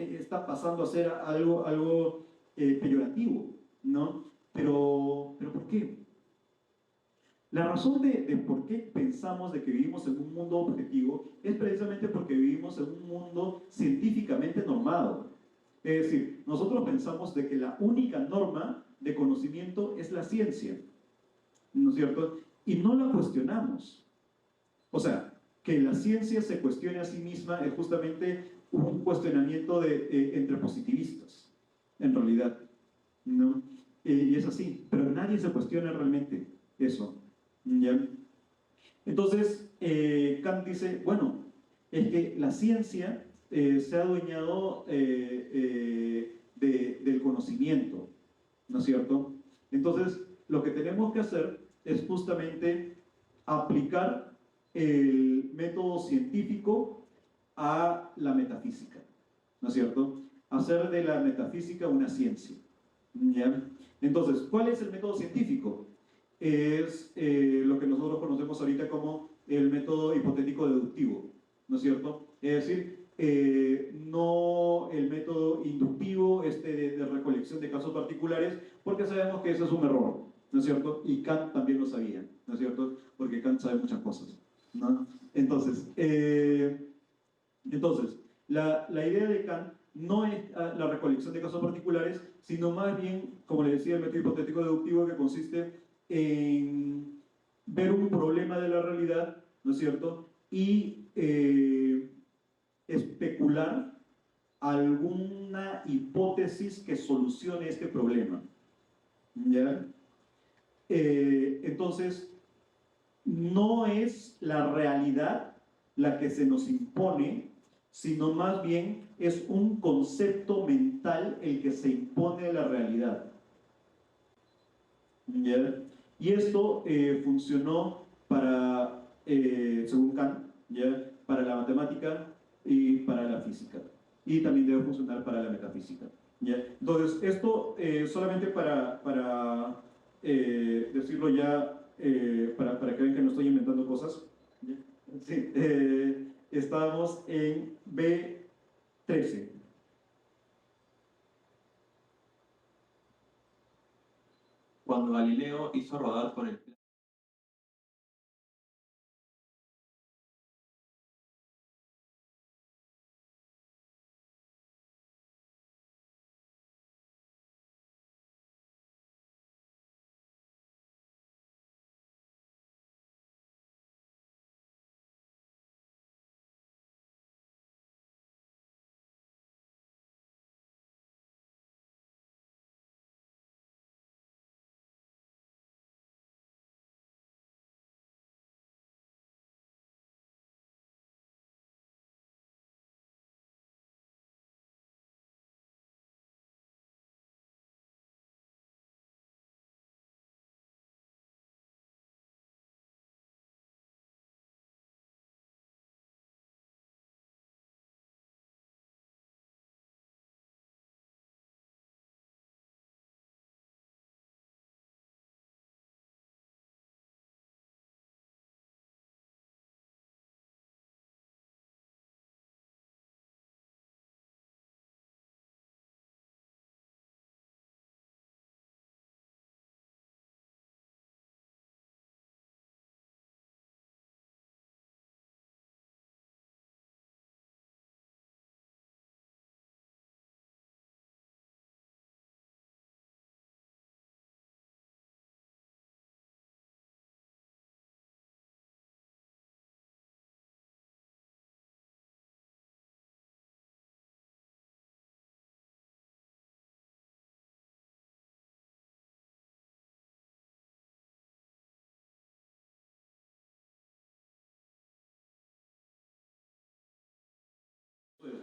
está pasando a ser algo peyorativo, ¿no? Pero ¿por qué? La razón de por qué pensamos de que vivimos en un mundo objetivo es precisamente porque vivimos en un mundo científicamente normado. Es decir, nosotros pensamos de que la única norma de conocimiento es la ciencia, ¿no es cierto? Y no la cuestionamos. O sea, que la ciencia se cuestione a sí misma es justamente un cuestionamiento entre positivistas, en realidad, ¿no? Y es así, pero nadie se cuestiona realmente eso, ¿ya? Entonces, Kant dice, bueno, es que la ciencia se ha adueñado del conocimiento, ¿no es cierto? Entonces, lo que tenemos que hacer es justamente aplicar el método científico a la metafísica, ¿no es cierto? Hacer de la metafísica una ciencia, ¿ya? Entonces, ¿cuál es el método científico? Es lo que nosotros conocemos ahorita como el método hipotético deductivo, ¿no es cierto? Es decir, no el método inductivo de recolección de casos particulares, porque sabemos que eso es un error, ¿no es cierto? Y Kant también lo sabía, ¿no es cierto? Porque Kant sabe muchas cosas, ¿no? Entonces, la idea de Kant no es la recolección de casos particulares, sino más bien, como le decía, el método hipotético deductivo, que consiste en ver un problema de la realidad, ¿no es cierto? Y especular alguna hipótesis que solucione este problema, ¿ya? Entonces, no es la realidad la que se nos impone, sino más bien es un concepto mental el que se impone a la realidad, ¿ya? Y esto funcionó para según Kant, ¿ya? Para la matemática y para la física. Y también debe funcionar para la metafísica. ¿Ya? Entonces, esto solamente para decirlo ya, para que vean que no estoy inventando cosas. ¿Ya? Sí, estábamos en B13. Cuando Galileo hizo rodar con el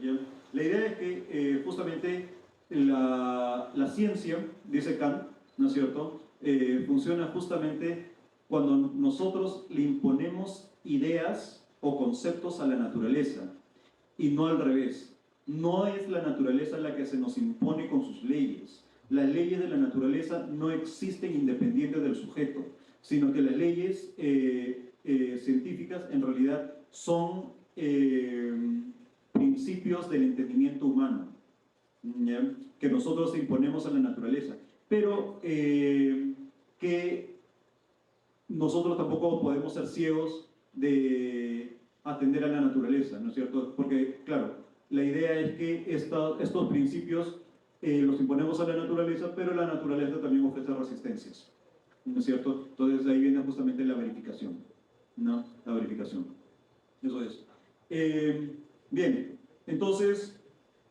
Bien. La idea es que justamente la ciencia, dice Kant, ¿no es cierto?, funciona justamente cuando nosotros le imponemos ideas o conceptos a la naturaleza y no al revés. No es la naturaleza la que se nos impone con sus leyes. Las leyes de la naturaleza no existen independientes del sujeto, sino que las leyes científicas en realidad son principios del entendimiento humano, ¿ya?, que nosotros imponemos a la naturaleza, pero que nosotros tampoco podemos ser ciegos de atender a la naturaleza, ¿no es cierto? Porque, claro, la idea es que estos principios los imponemos a la naturaleza, pero la naturaleza también ofrece resistencias, ¿no es cierto? Entonces ahí viene justamente la verificación, ¿no? La verificación. Eso es. Bien, entonces,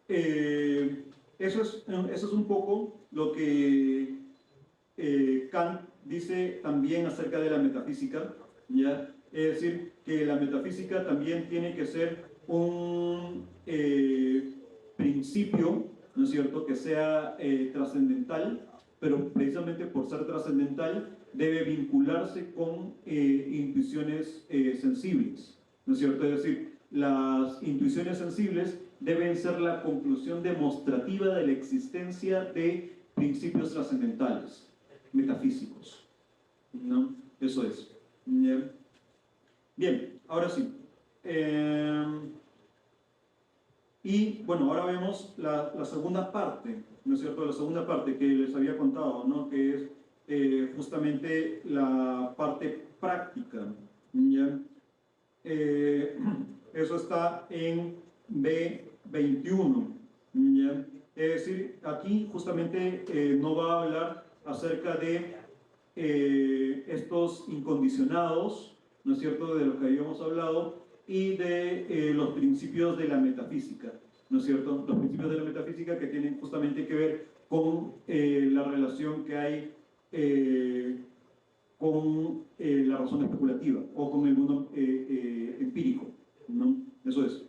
eso es un poco lo que Kant dice también acerca de la metafísica, ¿ya? Es decir, que la metafísica también tiene que ser un principio, ¿no es cierto?, que sea trascendental, pero precisamente por ser trascendental debe vincularse con intuiciones sensibles, ¿no es cierto? Es decir, las intuiciones sensibles deben ser la conclusión demostrativa de la existencia de principios trascendentales, metafísicos, ¿no? Eso es. Bien, ahora sí. Y bueno, ahora vemos la segunda parte, ¿no es cierto? La segunda parte que les había contado, ¿no? Que es justamente la parte práctica, ¿ya? Eso está en B21, ¿ya? Es decir, aquí justamente no va a hablar acerca de estos incondicionados, ¿no es cierto?, de los que habíamos hablado, y de los principios de la metafísica, ¿no es cierto? Los principios de la metafísica que tienen justamente que ver con la relación que hay con la razón especulativa o con el mundo empírico, ¿no? Eso es.